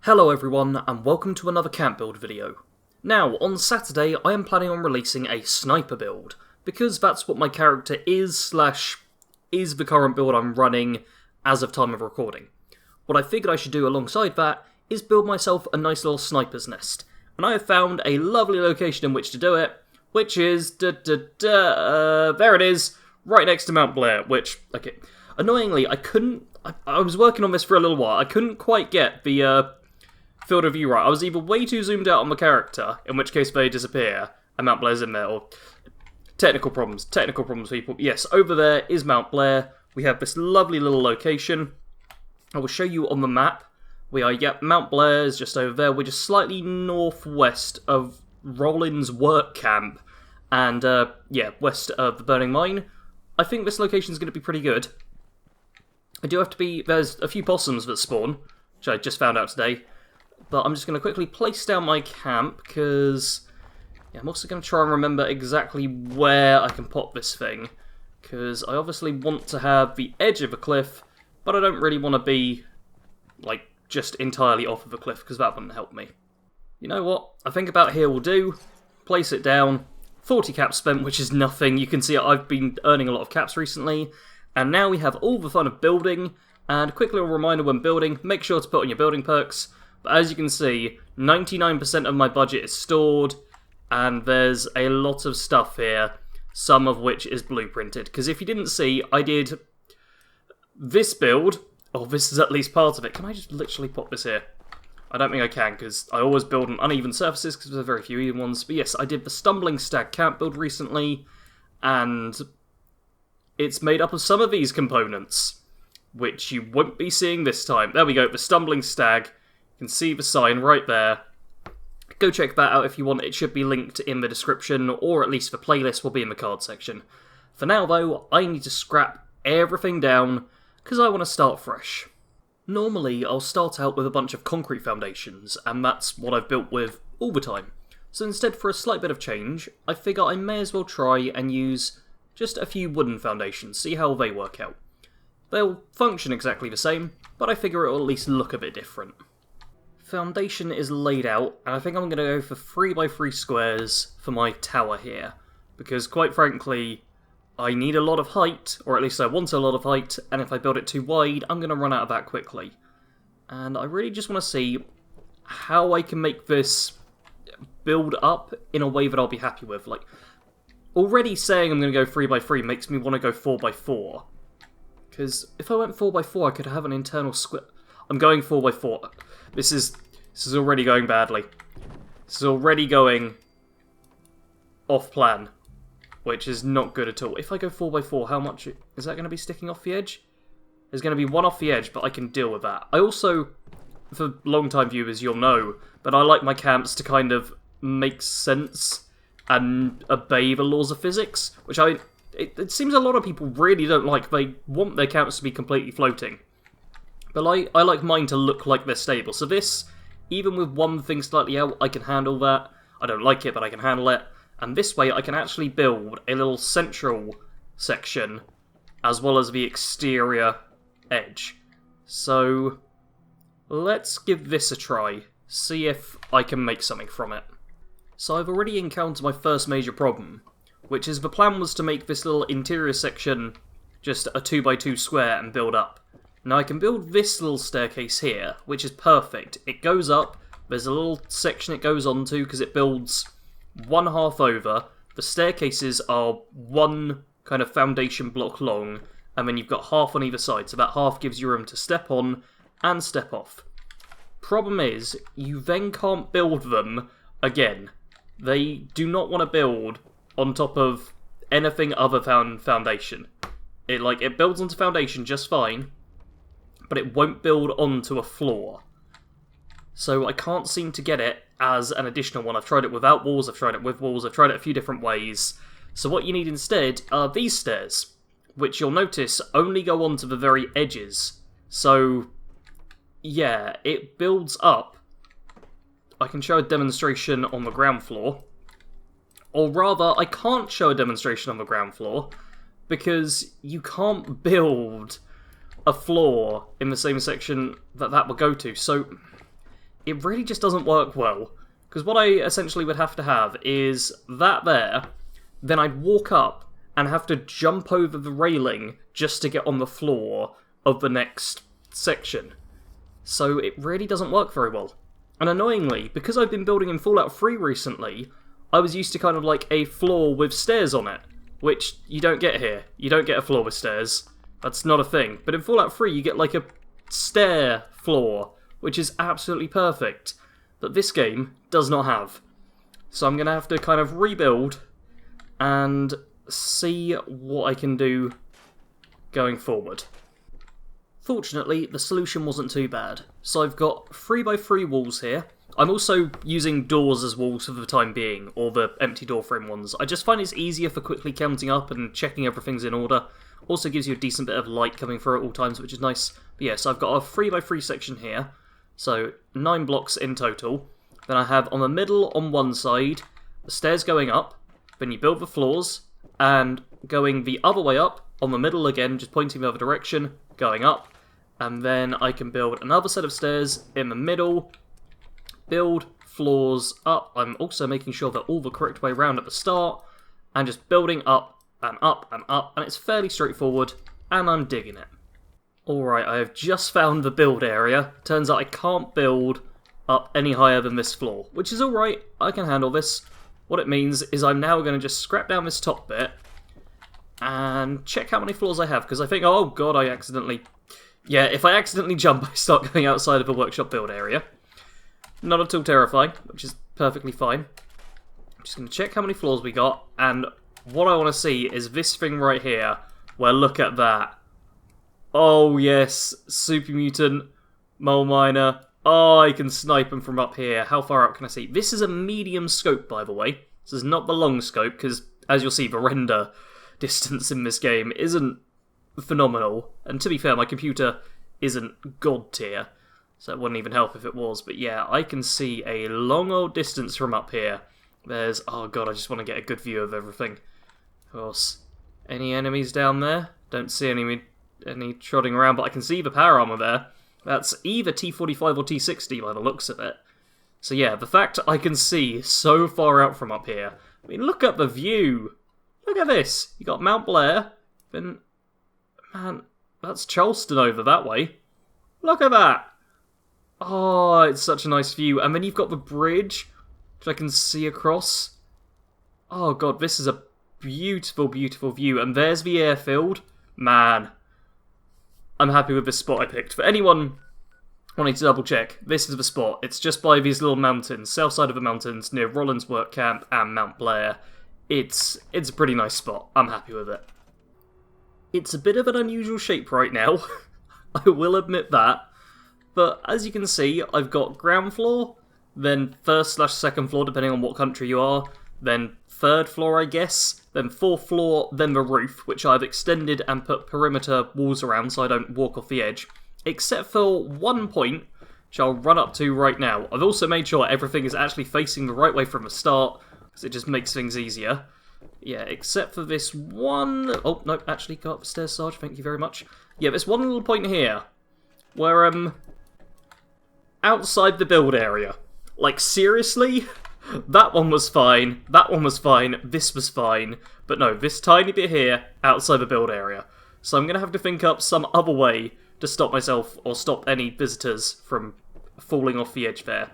Hello everyone, and welcome to another camp build video. Now, on Saturday I am planning on releasing a sniper build, because that's what my character is the current build I'm running as of time of recording. What I figured I should do alongside that is build myself a nice little sniper's nest, and I have found a lovely location in which to do it, which is, there it is, right next to Mount Blair, which, okay, annoyingly I was working on this for a little while, I couldn't quite get the, field of view right. I was either way too zoomed out on my character, in which case they disappear, and Mount Blair's in there, or technical problems, people. Yes, over there is Mount Blair. We have this lovely little location. I will show you on the map. Mount Blair is just over there. We're just slightly northwest of Rollins work camp, and, west of the Burning Mine. I think this location is going to be pretty good. There's a few possums that spawn, which I just found out today. But I'm just going to quickly place down my camp, because I'm also going to try and remember exactly where I can pop this thing. Because I obviously want to have the edge of a cliff, but I don't really want to be, just entirely off of a cliff, because that wouldn't help me. You know what? I think about here will do. Place it down. 40 caps spent, which is nothing. You can see I've been earning a lot of caps recently. And now we have all the fun of building. And a quick little reminder when building, make sure to put on your building perks. But as you can see, 99% of my budget is stored, and there's a lot of stuff here, some of which is blueprinted. Because if you didn't see, I did this build, this is at least part of it. Can I just literally pop this here? I don't think I can, because I always build on uneven surfaces, because there's very few even ones. But yes, I did the Stumbling Stag camp build recently, and it's made up of some of these components, which you won't be seeing this time. There we go, the Stumbling Stag. You can see the sign right there. Go check that out if you want. It should be linked in the description, or at least the playlist will be in the card section. For now, though, I need to scrap everything down, because I want to start fresh. Normally, I'll start out with a bunch of concrete foundations, and that's what I've built with all the time. So instead, for a slight bit of change, I figure I may as well try and use just a few wooden foundations, see how they work out. They'll function exactly the same, but I figure it'll at least look a bit different. Foundation is laid out, and I think I'm going to go for 3x3 squares for my tower here, because quite frankly, I need a lot of height, or at least I want a lot of height, and if I build it too wide, I'm going to run out of that quickly. And I really just want to see how I can make this build up in a way that I'll be happy with. Already saying I'm going to go 3x3 makes me want to go 4x4, because if I went 4x4, I could have an internal square. I'm going 4x4. This is already going badly. This is already going off plan, which is not good at all. If I go 4x4, how much is that going to be sticking off the edge? There's going to be one off the edge, but I can deal with that. I also, for long-time viewers, you'll know, but I like my camps to kind of make sense and obey the laws of physics, which it seems a lot of people really don't like. They want their camps to be completely floating. But I like mine to look like they're stable. So this, even with one thing slightly out, I can handle that. I don't like it, but I can handle it. And this way I can actually build a little central section, as well as the exterior edge. So let's give this a try. See if I can make something from it. So I've already encountered my first major problem, which is the plan was to make this little interior section just a 2x2 square and build up. Now I can build this little staircase here, which is perfect. It goes up, there's a little section it goes onto because it builds one half over. The staircases are one kind of foundation block long, and then you've got half on either side, so that half gives you room to step on and step off. Problem is, you then can't build them again. They do not want to build on top of anything other than foundation. It builds onto foundation just fine, but it won't build onto a floor. So I can't seem to get it as an additional one. I've tried it without walls, I've tried it with walls, I've tried it a few different ways. So what you need instead are these stairs, which you'll notice only go on to the very edges. So, yeah, it builds up. I can show a demonstration on the ground floor. Or rather, I can't show a demonstration on the ground floor, because you can't build a floor in the same section that will go to. So it really just doesn't work well. Because what I essentially would have to have is that there, then I'd walk up and have to jump over the railing just to get on the floor of the next section. So it really doesn't work very well. And annoyingly, because I've been building in Fallout 3 recently, I was used to kind of like a floor with stairs on it, which you don't get here. You don't get a floor with stairs. That's not a thing. But in Fallout 3, you get like a stair floor, which is absolutely perfect. But this game does not have. So I'm going to have to kind of rebuild and see what I can do going forward. Fortunately, the solution wasn't too bad. So I've got 3x3 walls here. I'm also using doors as walls for the time being, or the empty door frame ones. I just find it's easier for quickly counting up and checking everything's in order. Also gives you a decent bit of light coming through at all times, which is nice. But yeah, so I've got a 3x3 section here. So 9 blocks in total. Then I have on the middle on one side, the stairs going up. Then you build the floors, and going the other way up, on the middle again, just pointing the other direction, going up. And then I can build another set of stairs in the middle, build floors up. I'm also making sure they're all the correct way around at the start, and just building up and up and up, and it's fairly straightforward, and I'm digging it. Alright, I have just found the build area. Turns out I can't build up any higher than this floor, which is alright, I can handle this. What it means is I'm now going to just scrap down this top bit, and check how many floors I have, because I think, oh god, I accidentally... Yeah, if I accidentally jump, I start going outside of the workshop build area. Not at all terrifying, which is perfectly fine. I'm just going to check how many floors we got, and what I want to see is this thing right here, where look at that. Oh yes, Super Mutant, Mole Miner. Oh, I can snipe him from up here. How far out can I see? This is a medium scope, by the way. This is not the long scope, because as you'll see, the render distance in this game isn't phenomenal. And to be fair, my computer isn't god tier, so it wouldn't even help if it was. But yeah, I can see a long old distance from up here. There's... oh god, I just want to get a good view of everything. Of course. Any enemies down there? Don't see any trotting around, but I can see the power armor there. That's either T45 or T60 by the looks of it. So yeah, the fact I can see so far out from up here. I mean, look at the view. Look at this. You got Mount Blair, then... man, that's Charleston over that way. Look at that! Oh, it's such a nice view. And then you've got the bridge, which I can see across. Oh god, this is a beautiful, beautiful view. And there's the airfield. Man, I'm happy with this spot I picked. For anyone wanting to double check, this is the spot. It's just by these little mountains, south side of the mountains, near Rollins Work Camp and Mount Blair. It's a pretty nice spot. I'm happy with it. It's a bit of an unusual shape right now, I will admit that, but as you can see, I've got ground floor, then first/second floor depending on what country you are, then third floor I guess, then fourth floor, then the roof, which I've extended and put perimeter walls around so I don't walk off the edge, except for one point, which I'll run up to right now. I've also made sure everything is actually facing the right way from the start, because it just makes things easier. Yeah, except for this one... oh, no, actually, go up the stairs, Sarge, thank you very much. Yeah, this one little point here, where, outside the build area. Like, seriously? That one was fine, that one was fine, this was fine, but no, this tiny bit here, outside the build area. So I'm going to have to think up some other way to stop myself, or stop any visitors from falling off the edge there.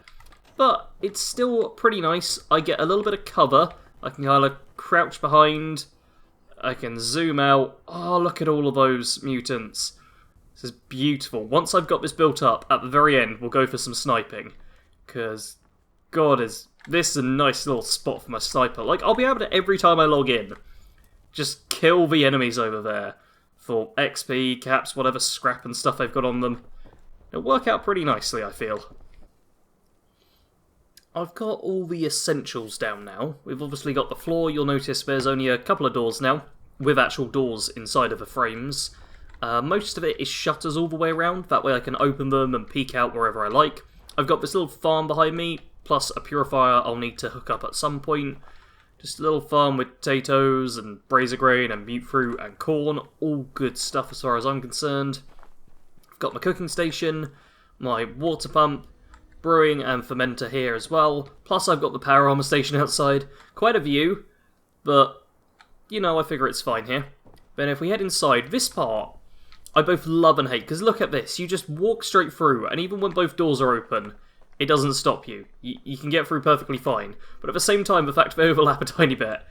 But it's still pretty nice. I get a little bit of cover. I can kind of crouch behind. I can zoom out. Oh, look at all of those mutants. This is beautiful. Once I've got this built up, at the very end, we'll go for some sniping. Because, god, this is a nice little spot for my sniper. Like, I'll be able to, every time I log in, just kill the enemies over there. For XP, caps, whatever scrap and stuff they've got on them. It'll work out pretty nicely, I feel. I've got all the essentials down now. We've obviously got the floor. You'll notice there's only a couple of doors now, with actual doors inside of the frames. Most of it is shutters all the way around. That way I can open them and peek out wherever I like. I've got this little farm behind me, plus a purifier I'll need to hook up at some point. Just a little farm with potatoes and brazier grain and mute fruit and corn. All good stuff as far as I'm concerned. I've got my cooking station, my water pump, brewing and fermenter here as well. Plus I've got the power armor station outside. Quite a view, but, you know, I figure it's fine here. Then if we head inside, this part I both love and hate, because look at this. You just walk straight through, and even when both doors are open, it doesn't stop you. You can get through perfectly fine. But at the same time, the fact they overlap a tiny bit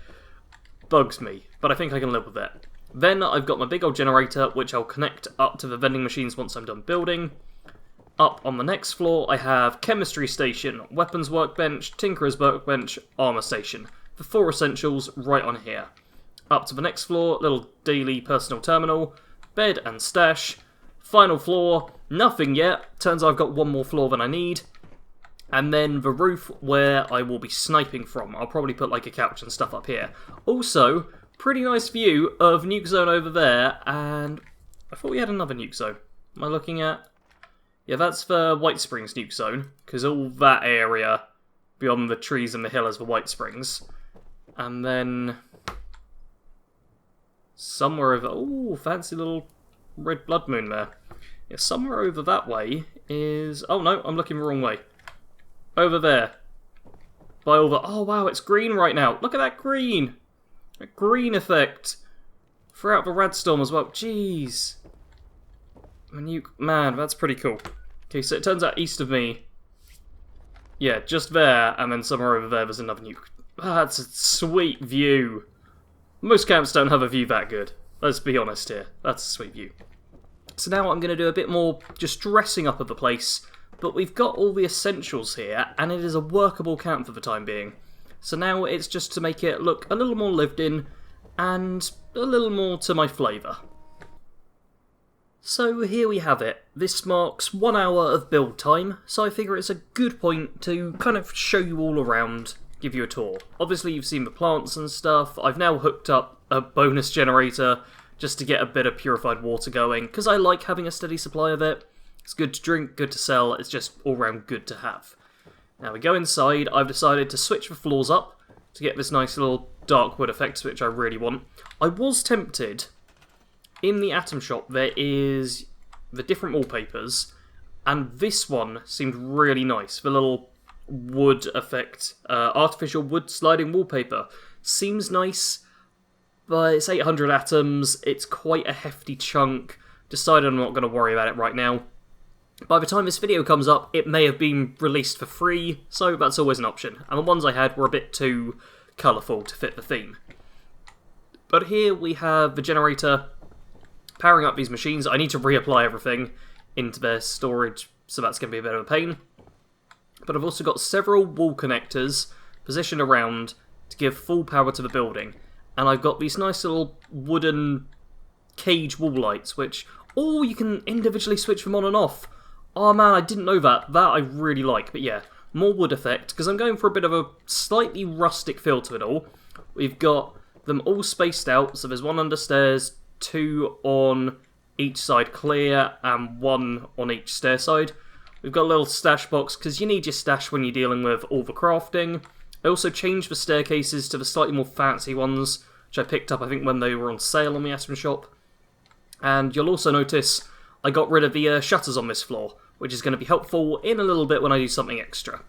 bugs me, but I think I can live with it. Then I've got my big old generator, which I'll connect up to the vending machines once I'm done building. Up on the next floor, I have chemistry station, weapons workbench, tinkerer's workbench, armor station. The 4 essentials right on here. Up to the next floor, little daily personal terminal, bed and stash. Final floor, nothing yet. Turns out I've got one more floor than I need. And then the roof where I will be sniping from. I'll probably put like a couch and stuff up here. Also, pretty nice view of Nuke Zone over there, and I thought we had another Nuke Zone. Am I looking at... Yeah, that's the White Springs Nuke Zone, because all that area beyond the trees and the hill is the White Springs. And then... somewhere over... Ooh, fancy little red blood moon there. Yeah, somewhere over that way is... Oh no, I'm looking the wrong way. Over there. By all the... Oh wow, it's green right now. Look at that green! A green effect throughout the Radstorm as well. Jeez. Man, that's pretty cool. Okay, so it turns out east of me... Yeah, just there, and then somewhere over there there's another nuke. That's a sweet view. Most camps don't have a view that good. Let's be honest here. That's a sweet view. So now I'm going to do a bit more just dressing up of the place, but we've got all the essentials here, and it is a workable camp for the time being. So now it's just to make it look a little more lived in, and a little more to my flavour. So here we have it. This marks 1 hour of build time, so I figure it's a good point to kind of show you all around, give you a tour. Obviously you've seen the plants and stuff. I've now hooked up a bonus generator just to get a bit of purified water going, because I like having a steady supply of it. It's good to drink, good to sell, it's just all round good to have. Now we go inside. I've decided to switch the floors up to get this nice little dark wood effect, which I really want. I was tempted, in the Atom Shop there is the different wallpapers, and this one seemed really nice, the little wood effect, artificial wood sliding wallpaper. Seems nice, but it's 800 atoms, it's quite a hefty chunk. Decided I'm not going to worry about it right now. By the time this video comes up, it may have been released for free, so that's always an option. And the ones I had were a bit too colourful to fit the theme. But here we have the generator powering up these machines. I need to reapply everything into their storage, so that's going to be a bit of a pain. But I've also got several wall connectors positioned around to give full power to the building. And I've got these nice little wooden cage wall lights, which, oh, you can individually switch them on and off. Oh man, I didn't know that. That I really like. But yeah, more wood effect, because I'm going for a bit of a slightly rustic feel to it all. We've got them all spaced out, so there's one under stairs, 2 on each side clear, and 1 on each stair side. We've got a little stash box, because you need your stash when you're dealing with all the crafting. I also changed the staircases to the slightly more fancy ones, which I picked up, I think, when they were on sale on the Atom Shop. And you'll also notice I got rid of the shutters on this floor, which is going to be helpful in a little bit when I do something extra.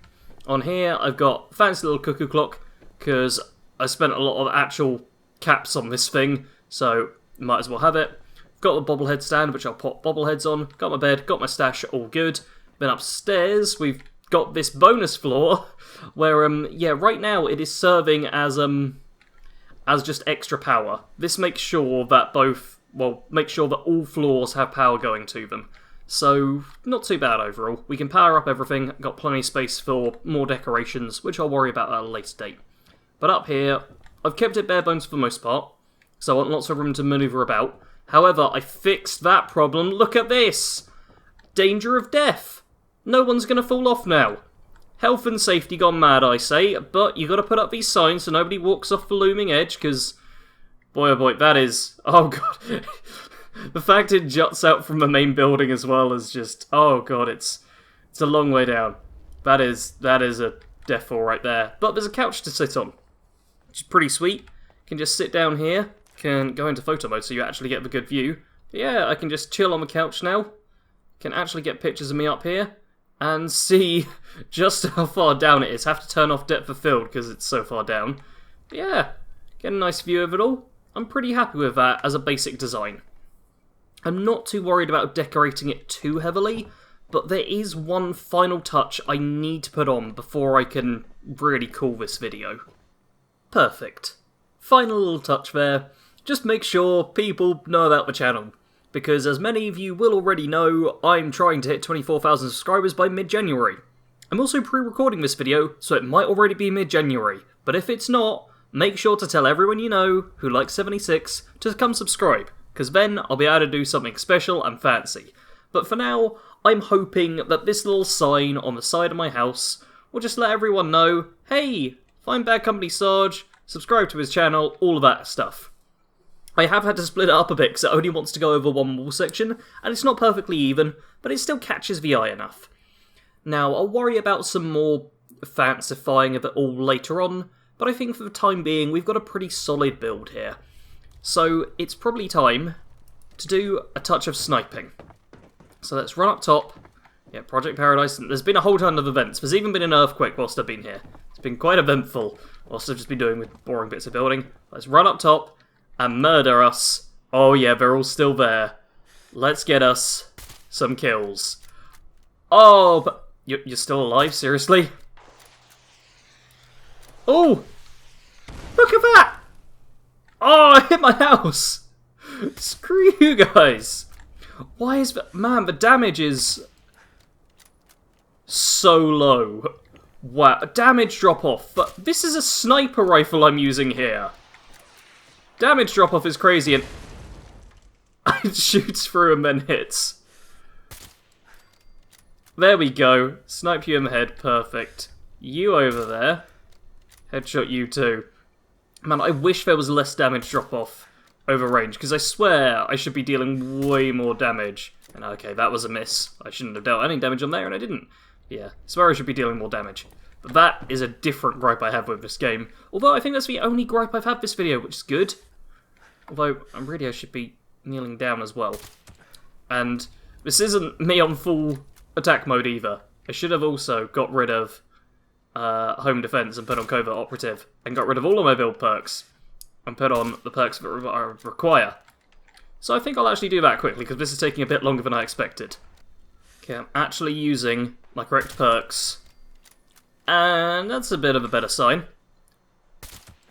On here, I've got a fancy little cuckoo clock, because I spent a lot of actual caps on this thing, so might as well have it. Got the bobblehead stand, which I'll pop bobbleheads on. Got my bed, got my stash, all good. Then upstairs, we've got this bonus floor, where, yeah, right now it is serving as just extra power. This makes sure that make sure that all floors have power going to them. So, not too bad overall. We can power up everything, got plenty of space for more decorations, which I'll worry about at a later date. But up here, I've kept it bare bones for the most part, so I want lots of room to manoeuvre about. However, I fixed that problem. Look at this! Danger of death! No one's going to fall off now. Health and safety gone mad, I say, but you got to put up these signs so nobody walks off the looming edge, because, boy oh boy, that is... Oh god. The fact it juts out from the main building as well is just... Oh god, it's a long way down. That is a death fall right there. But there's a couch to sit on, which is pretty sweet. Can just sit down here, can go into photo mode so you actually get the good view. But yeah, I can just chill on the couch now. Can actually get pictures of me up here. and see just how far down it is. Have to turn off depth of field because it's so far down. But yeah, get a nice view of it all. I'm pretty happy with that as a basic design. I'm not too worried about decorating it too heavily, but there is one final touch I need to put on before I can really call this video. Perfect. Final little touch there. Just make sure people know about the channel, because as many of you will already know, I'm trying to hit 24,000 subscribers by mid-January. I'm also pre-recording this video, so it might already be mid-January, but if it's not, make sure to tell everyone you know who likes 76 to come subscribe, because then I'll be able to do something special and fancy. But for now, I'm hoping that this little sign on the side of my house will just let everyone know, hey, find Bad Company Sarge, subscribe to his channel, all of that stuff. I have had to split it up a bit because it only wants to go over one wall section, and it's not perfectly even, but it still catches the eye enough. Now, I'll worry about some more fancifying of it all later on, but I think for the time being, we've got a pretty solid build here. So, it's probably time to do a touch of sniping. So let's run up top. Yeah, Project Paradise. There's been a whole ton of events. There's even been an earthquake whilst I've been here. It's been quite eventful whilst I've just been doing with boring bits of building. Let's run up top and murder us. Oh yeah, they're all still there. Let's get us some kills. Oh, but you're still alive? Seriously? Oh! Look at that! Oh, I hit my house! Screw you guys! Why is that? Man, the damage is so low. Wow, damage drop off. But this is a sniper rifle I'm using here. Damage drop off is crazy, and it shoots through and then hits. There we go. Snipe you in the head. Perfect. You over there. Headshot you too. Man, I wish there was less damage drop off over range, because I swear I should be dealing way more damage. And okay, that was a miss. I shouldn't have dealt any damage on there, and I didn't. Yeah, I swear I should be dealing more damage. But that is a different gripe I have with this game. Although I think that's the only gripe I've had this video, which is good. Although, I should be kneeling down as well. And this isn't me on full attack mode either. I should have also got rid of home defense and put on covert operative, and got rid of all of my build perks, and put on the perks that I require. So I think I'll actually do that quickly, because this is taking a bit longer than I expected. Okay, I'm actually using my correct perks, and that's a bit of a better sign.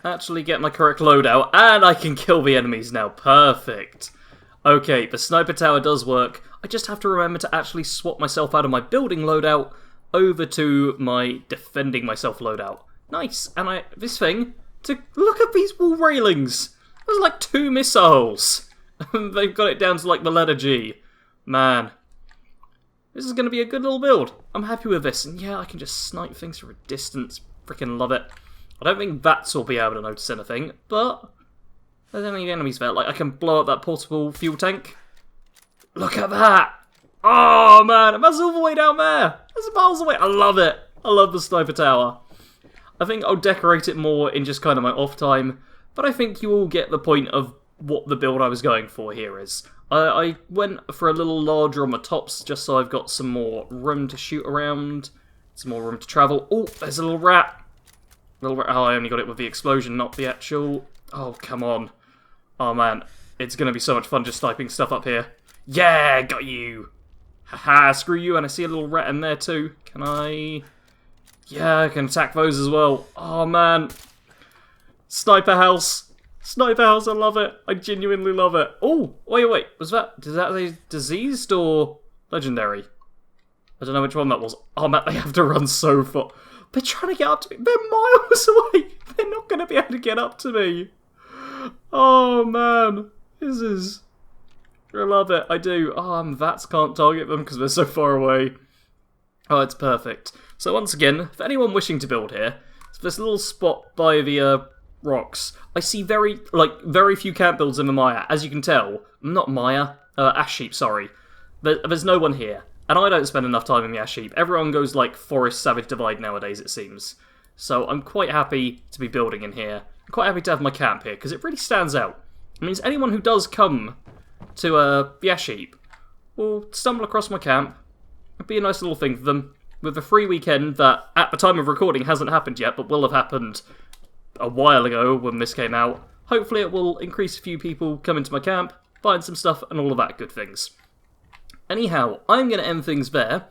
Actually get my correct loadout, and I can kill the enemies now. Perfect. Okay, the sniper tower does work. I just have to remember to actually swap myself out of my building loadout over to my defending myself loadout. Nice, and this thing, to look at these wall railings. There's like 2 missiles. They've got it down to like the letter G. Man, this is going to be a good little build. I'm happy with this, and yeah, I can just snipe things from a distance. Freaking love it. I don't think Vats will be able to notice anything, but there's any enemies there. Like, I can blow up that portable fuel tank. Look at that! Oh man, that's all the way down there. That's miles away. I love it. I love the sniper tower. I think I'll decorate it more in just kind of my off time, but I think you all get the point of what the build I was going for here is. I went for a little larger on the tops just so I've got some more room to shoot around, some more room to travel. Oh, there's a little rat. Oh, I only got it with the explosion, not the actual... Oh, come on. Oh, man. It's going to be so much fun just sniping stuff up here. Yeah, got you. Haha, screw you, and I see a little rat in there too. Can I... Yeah, I can attack those as well. Oh, man. Sniper house. Sniper house, I love it. I genuinely love it. Oh, wait. Did that say diseased or legendary? I don't know which one that was. Oh, man, they have to run so far. They're trying to get up to me. They're miles away. They're not going to be able to get up to me. Oh, man. This is... I love it. I do. Oh, Vats can't target them because they're so far away. Oh, it's perfect. So once again, for anyone wishing to build here, it's this little spot by the rocks. I see very few camp builds in the Maya. As you can tell, not Maya, Ash Heap, sorry. There's no one here. And I don't spend enough time in the Ash Heap. Everyone goes like Forest Savage Divide nowadays, it seems. So I'm quite happy to be building in here. I'm quite happy to have my camp here, because it really stands out. It means anyone who does come to the Ash Heap will stumble across my camp. It'd be a nice little thing for them. with a free weekend that, at the time of recording, hasn't happened yet, but will have happened a while ago when this came out. Hopefully it will increase a few people coming to my camp, buying some stuff, and all of that good things. Anyhow, I'm going to end things there.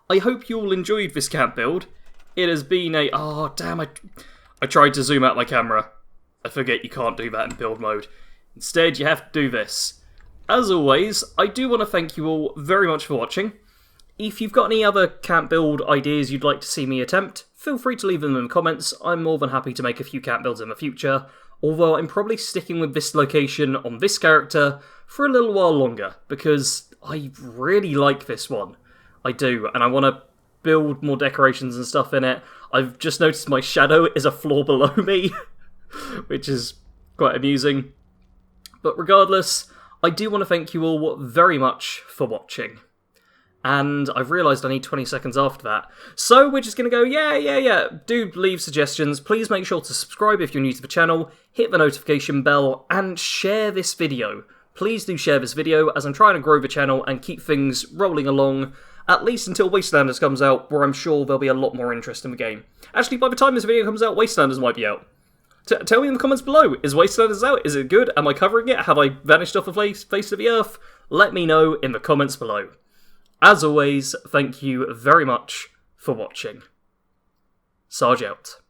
I hope you all enjoyed this camp build. It has been a... Oh, damn, I tried to zoom out my camera. I forget you can't do that in build mode. Instead, you have to do this. As always, I do want to thank you all very much for watching. If you've got any other camp build ideas you'd like to see me attempt, feel free to leave them in the comments. I'm more than happy to make a few camp builds in the future. Although I'm probably sticking with this location on this character for a little while longer, because I really like this one. I do, and I want to build more decorations and stuff in it. I've just noticed my shadow is a floor below me, which is quite amusing. But regardless, I do want to thank you all very much for watching. And I've realised I need 20 seconds after that. So we're just going to go, yeah. Do leave suggestions. Please make sure to subscribe if you're new to the channel, hit the notification bell, and share this video. Please do share this video, as I'm trying to grow the channel and keep things rolling along, at least until Wastelanders comes out, where I'm sure there'll be a lot more interest in the game. Actually, by the time this video comes out, Wastelanders might be out. Tell me in the comments below, is Wastelanders out? Is it good? Am I covering it? Have I vanished off the face of the earth? Let me know in the comments below. As always, thank you very much for watching. Sarge out.